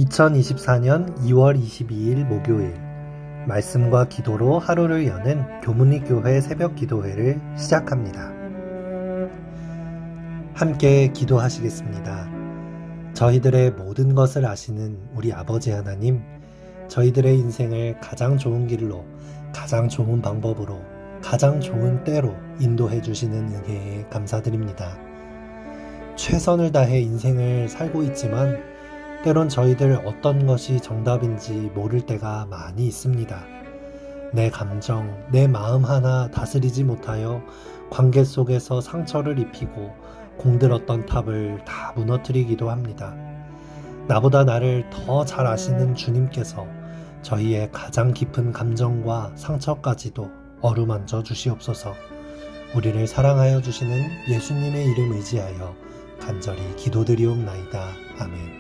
2024년 2월 22일 목요일 말씀과 기도로 하루를 여는 교문리교회 새벽 기도회를 시작합니다. 함께 기도하시겠습니다. 저희들의 모든 것을 아시는 우리 아버지 하나님, 저희들의 인생을 가장 좋은 길로, 가장 좋은 방법으로, 가장 좋은 때로 인도해 주시는 은혜에 감사드립니다. 최선을 다해 인생을 살고 있지만 때론 저희들 어떤 것이 정답인지 모를 때가 많이 있습니다. 내 감정, 내 마음 하나 다스리지 못하여 관계 속에서 상처를 입히고 공들었던 탑을 다 무너뜨리기도 합니다. 나보다 나를 더 잘 아시는 주님께서 저희의 가장 깊은 감정과 상처까지도 어루만져 주시옵소서. 우리를 사랑하여 주시는 예수님의 이름 의지하여 간절히 기도드리옵나이다. 아멘.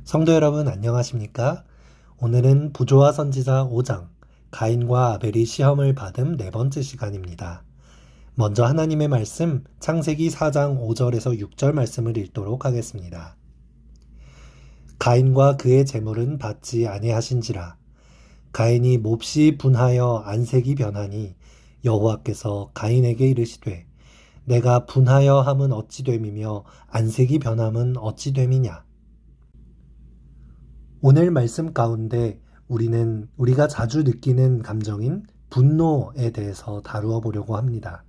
성도 여러분 안녕하십니까? 오늘은 부조와 선지자 5장 가인과 아벨이 시험을 받은 네 번째 시간입니다. 먼저 하나님의 말씀 창세기 4장 5절에서 6절 말씀을 읽도록 하겠습니다. 가인과 그의 재물은 받지 아니하신지라. 가인이 몹시 분하여 안색이 변하니 여호와께서 가인에게 이르시되 내가 분하여 함은 어찌 됨이며 안색이 변함은 어찌 됨이냐. 오늘 말씀 가운데 우리가 자주 느끼는 감정인 분노에 대해서 다루어 보려고 합니다.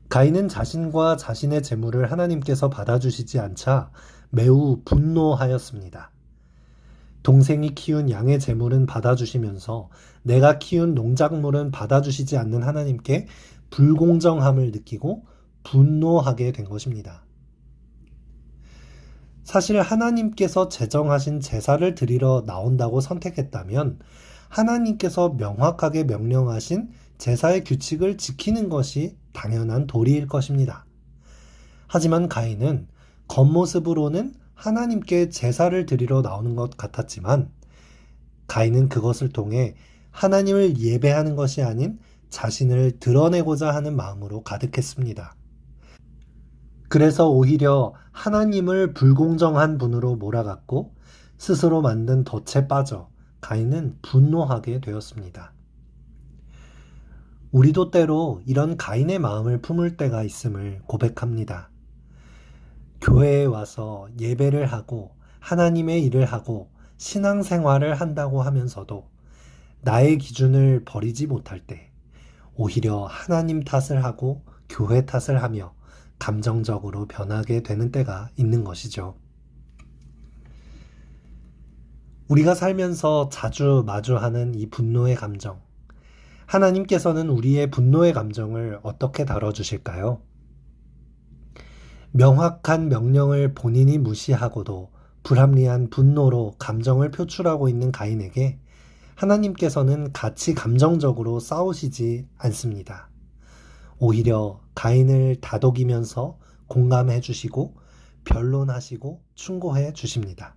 가인은 자신과 자신의 재물을 하나님께서 받아주시지 않자 매우 분노하였습니다. 동생이 키운 양의 재물은 받아주시면서 내가 키운 농작물은 받아주시지 않는 하나님께 불공정함을 느끼고 분노하게 된 것입니다. 사실 하나님께서 제정하신 제사를 드리러 나온다고 선택했다면 하나님께서 명확하게 명령하신 제사의 규칙을 지키는 것이 당연한 도리일 것입니다. 하지만 가인은 겉모습으로는 하나님께 제사를 드리러 나오는 것 같았지만 가인은 그것을 통해 하나님을 예배하는 것이 아닌 자신을 드러내고자 하는 마음으로 가득했습니다. 그래서 오히려 하나님을 불공정한 분으로 몰아갔고 스스로 만든 덫에 빠져 가인은 분노하게 되었습니다. 우리도 때로 이런 가인의 마음을 품을 때가 있음을 고백합니다. 교회에 와서 예배를 하고 하나님의 일을 하고 신앙생활을 한다고 하면서도 나의 기준을 버리지 못할 때 오히려 하나님 탓을 하고 교회 탓을 하며 감정적으로 변하게 되는 때가 있는 것이죠. 우리가 살면서 자주 마주하는 이 분노의 감정, 하나님께서는 우리의 분노의 감정을 어떻게 다뤄주실까요? 명확한 명령을 본인이 무시하고도 불합리한 분노로 감정을 표출하고 있는 가인에게 하나님께서는 같이 감정적으로 싸우시지 않습니다. 오히려 가인을 다독이면서 공감해 주시고 변론하시고 충고해 주십니다.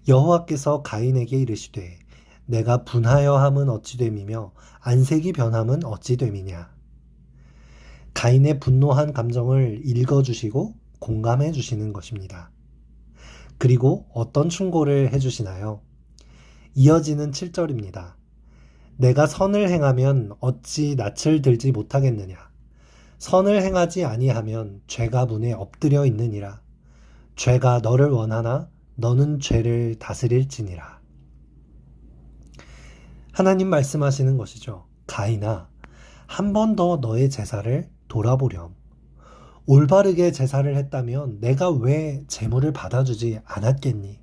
여호와께서 가인에게 이르시되 내가 분하여 함은 어찌 됨이며 안색이 변함은 어찌 됨이냐. 가인의 분노한 감정을 읽어주시고 공감해 주시는 것입니다. 그리고 어떤 충고를 해주시나요? 이어지는 7절입니다. 내가 선을 행하면 어찌 낯을 들지 못하겠느냐. 선을 행하지 아니하면 죄가 문에 엎드려 있느니라. 죄가 너를 원하나 너는 죄를 다스릴지니라. 하나님 말씀하시는 것이죠. 가인아, 한 번 더 너의 제사를 돌아보렴. 올바르게 제사를 했다면 내가 왜 제물을 받아주지 않았겠니?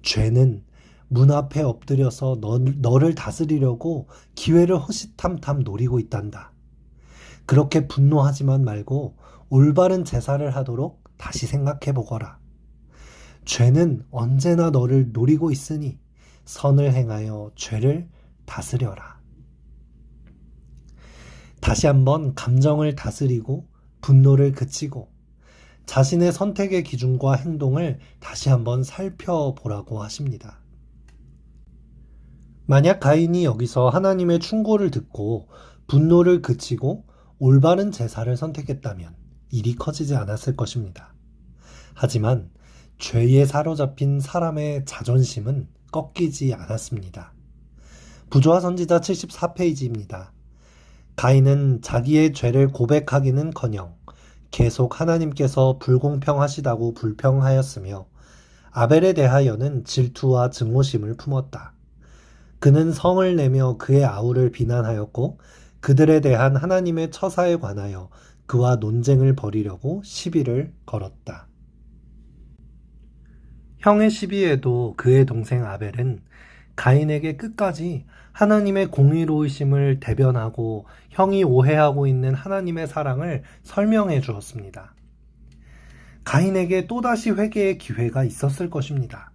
죄는 문 앞에 엎드려서 너를 다스리려고 기회를 허시탐탐 노리고 있단다. 그렇게 분노하지만 말고 올바른 제사를 하도록 다시 생각해 보거라. 죄는 언제나 너를 노리고 있으니 선을 행하여 죄를 다스려라. 다시 한번 감정을 다스리고 분노를 그치고 자신의 선택의 기준과 행동을 다시 한번 살펴보라고 하십니다. 만약 가인이 여기서 하나님의 충고를 듣고 분노를 그치고 올바른 제사를 선택했다면 일이 커지지 않았을 것입니다. 하지만 죄에 사로잡힌 사람의 자존심은 꺾이지 않았습니다. 부조화 선지자 74페이지입니다. 가인은 자기의 죄를 고백하기는커녕 계속 하나님께서 불공평하시다고 불평하였으며 아벨에 대하여는 질투와 증오심을 품었다. 그는 성을 내며 그의 아우를 비난하였고 그들에 대한 하나님의 처사에 관하여 그와 논쟁을 벌이려고 시비를 걸었다. 형의 시비에도 그의 동생 아벨은 가인에게 끝까지 하나님의 공의로우심을 대변하고 형이 오해하고 있는 하나님의 사랑을 설명해 주었습니다. 가인에게 또다시 회개의 기회가 있었을 것입니다.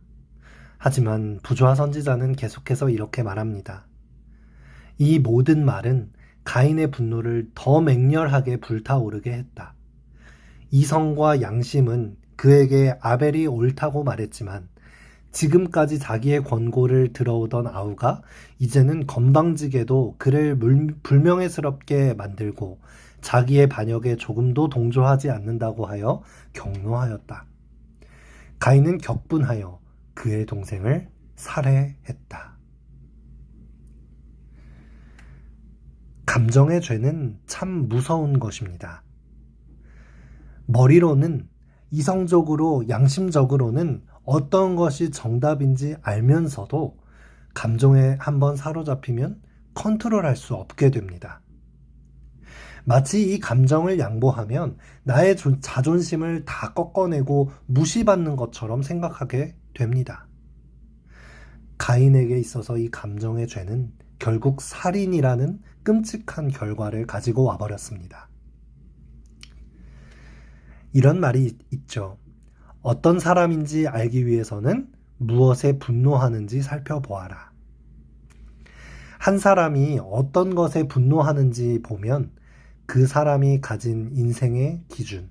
하지만 부조화 선지자는 계속해서 이렇게 말합니다. 이 모든 말은 가인의 분노를 더 맹렬하게 불타오르게 했다. 이성과 양심은 그에게 아벨이 옳다고 말했지만 지금까지 자기의 권고를 들어오던 아우가 이제는 건방지게도 그를 불명예스럽게 만들고 자기의 반역에 조금도 동조하지 않는다고 하여 격노하였다. 가인은 격분하여 그의 동생을 살해했다. 감정의 죄는 참 무서운 것입니다. 머리로는 이성적으로 양심적으로는 어떤 것이 정답인지 알면서도 감정에 한번 사로잡히면 컨트롤할 수 없게 됩니다. 마치 이 감정을 양보하면 나의 자존심을 다 꺾어내고 무시받는 것처럼 생각하게 됩니다. 가인에게 있어서 이 감정의 죄는 결국 살인이라는 끔찍한 결과를 가지고 와버렸습니다. 이런 말이 있죠. 어떤 사람인지 알기 위해서는 무엇에 분노하는지 살펴보아라. 한 사람이 어떤 것에 분노하는지 보면 그 사람이 가진 인생의 기준,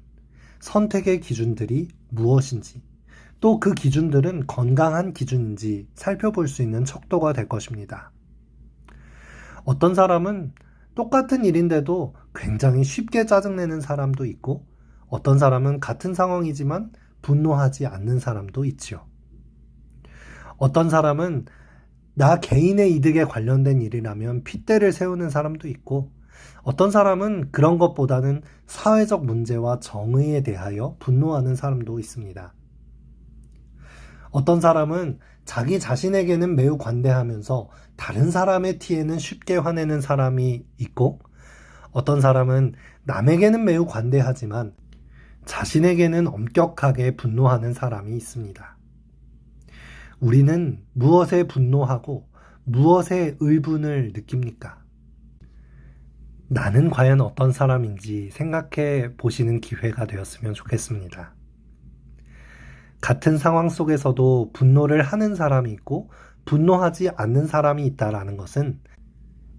선택의 기준들이 무엇인지, 또 그 기준들은 건강한 기준인지 살펴볼 수 있는 척도가 될 것입니다. 어떤 사람은 똑같은 일인데도 굉장히 쉽게 짜증내는 사람도 있고 어떤 사람은 같은 상황이지만 분노하지 않는 사람도 있지요. 어떤 사람은 나 개인의 이득에 관련된 일이라면 핏대를 세우는 사람도 있고 어떤 사람은 그런 것보다는 사회적 문제와 정의에 대하여 분노하는 사람도 있습니다. 어떤 사람은 자기 자신에게는 매우 관대하면서 다른 사람의 티에는 쉽게 화내는 사람이 있고 어떤 사람은 남에게는 매우 관대하지만 자신에게는 엄격하게 분노하는 사람이 있습니다. 우리는 무엇에 분노하고 무엇에 의분을 느낍니까? 나는 과연 어떤 사람인지 생각해 보시는 기회가 되었으면 좋겠습니다. 같은 상황 속에서도 분노를 하는 사람이 있고 분노하지 않는 사람이 있다라는 것은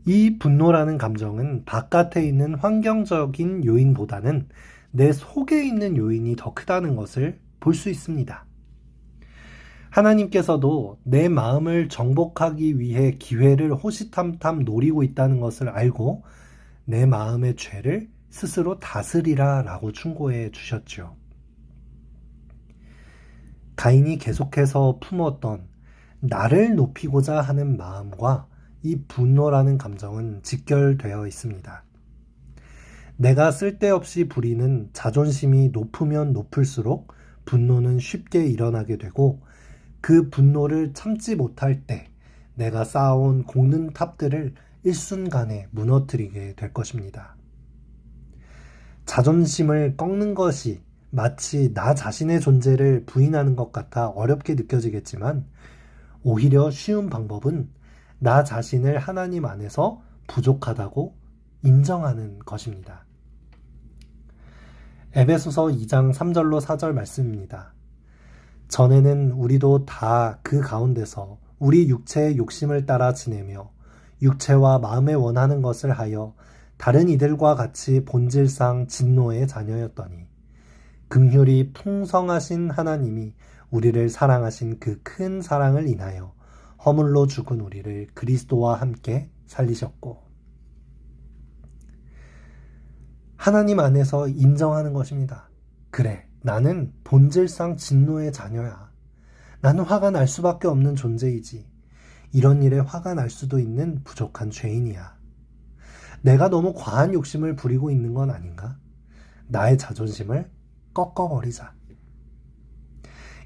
이 분노라는 감정은 바깥에 있는 환경적인 요인보다는 내 속에 있는 요인이 더 크다는 것을 볼 수 있습니다. 하나님께서도 내 마음을 정복하기 위해 기회를 호시탐탐 노리고 있다는 것을 알고 내 마음의 죄를 스스로 다스리라 라고 충고해 주셨죠. 가인이 계속해서 품었던 나를 높이고자 하는 마음과 이 분노라는 감정은 직결되어 있습니다. 내가 쓸데없이 부리는 자존심이 높으면 높을수록 분노는 쉽게 일어나게 되고 그 분노를 참지 못할 때 내가 쌓아온 공든탑들을 일순간에 무너뜨리게 될 것입니다. 자존심을 꺾는 것이 마치 나 자신의 존재를 부인하는 것 같아 어렵게 느껴지겠지만 오히려 쉬운 방법은 나 자신을 하나님 안에서 부족하다고 인정하는 것입니다. 에베소서 2장 3절로 4절 말씀입니다. 전에는 우리도 다 그 가운데서 우리 육체의 욕심을 따라 지내며 육체와 마음에 원하는 것을 하여 다른 이들과 같이 본질상 진노의 자녀였더니 긍휼이 풍성하신 하나님이 우리를 사랑하신 그 큰 사랑을 인하여 허물로 죽은 우리를 그리스도와 함께 살리셨고 하나님 안에서 인정하는 것입니다. 그래, 나는 본질상 진노의 자녀야. 나는 화가 날 수밖에 없는 존재이지. 이런 일에 화가 날 수도 있는 부족한 죄인이야. 내가 너무 과한 욕심을 부리고 있는 건 아닌가? 나의 자존심을 꺾어버리자.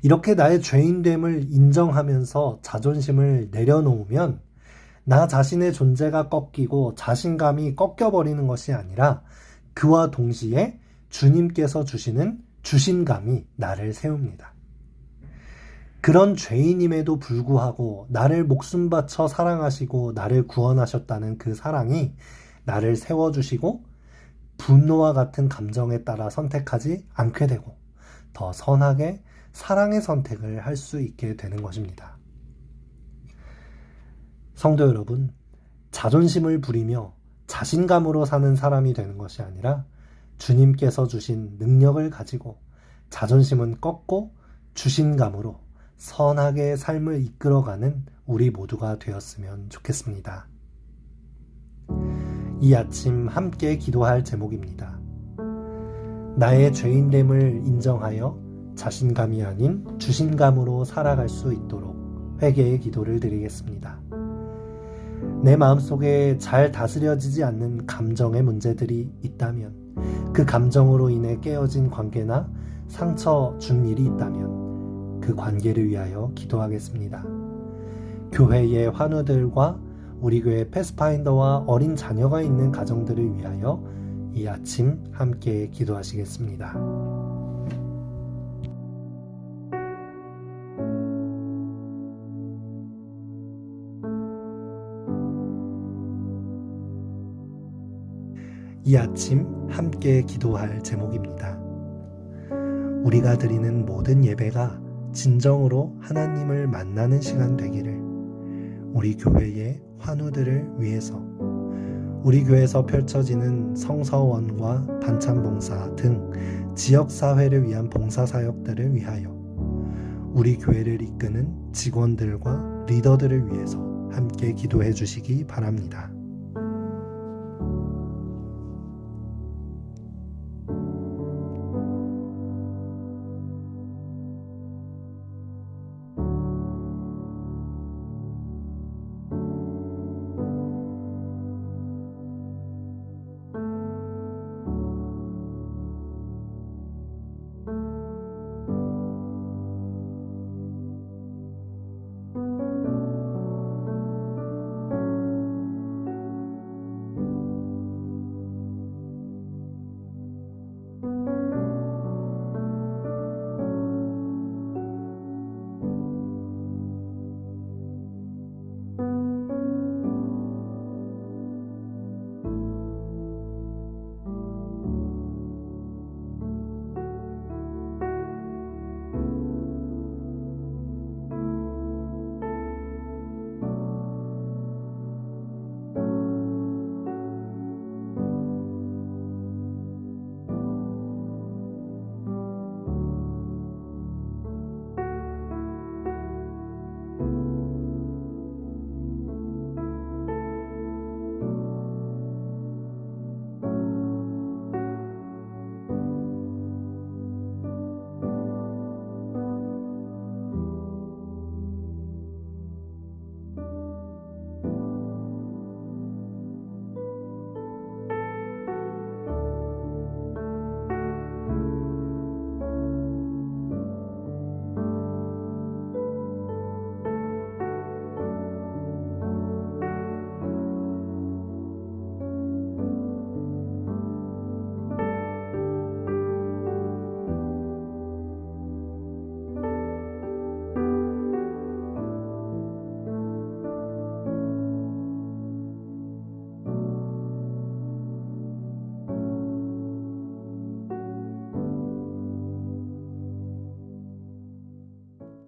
이렇게 나의 죄인됨을 인정하면서 자존심을 내려놓으면 나 자신의 존재가 꺾이고 자신감이 꺾여버리는 것이 아니라 그와 동시에 주님께서 주시는 주신감이 나를 세웁니다. 그런 죄인임에도 불구하고 나를 목숨 바쳐 사랑하시고 나를 구원하셨다는 그 사랑이 나를 세워주시고 분노와 같은 감정에 따라 선택하지 않게 되고 더 선하게 사랑의 선택을 할 수 있게 되는 것입니다. 성도 여러분, 자존심을 부리며 자신감으로 사는 사람이 되는 것이 아니라 주님께서 주신 능력을 가지고 자존심은 꺾고 주신감으로 선하게 삶을 이끌어가는 우리 모두가 되었으면 좋겠습니다. 이 아침 함께 기도할 제목입니다. 나의 죄인됨을 인정하여 자신감이 아닌 주신감으로 살아갈 수 있도록 회개의 기도를 드리겠습니다. 내 마음속에 잘 다스려지지 않는 감정의 문제들이 있다면, 그 감정으로 인해 깨어진 관계나 상처 준 일이 있다면 그 관계를 위하여 기도하겠습니다. 교회의 환우들과 우리 교회 패스파인더와 어린 자녀가 있는 가정들을 위하여 이 아침 함께 기도하시겠습니다. 이 아침 함께 기도할 제목입니다. 우리가 드리는 모든 예배가 진정으로 하나님을 만나는 시간 되기를, 우리 교회의 환우들을 위해서, 우리 교회에서 펼쳐지는 성서원과 반찬봉사 등 지역사회를 위한 봉사사역들을 위하여, 우리 교회를 이끄는 직원들과 리더들을 위해서 함께 기도해 주시기 바랍니다.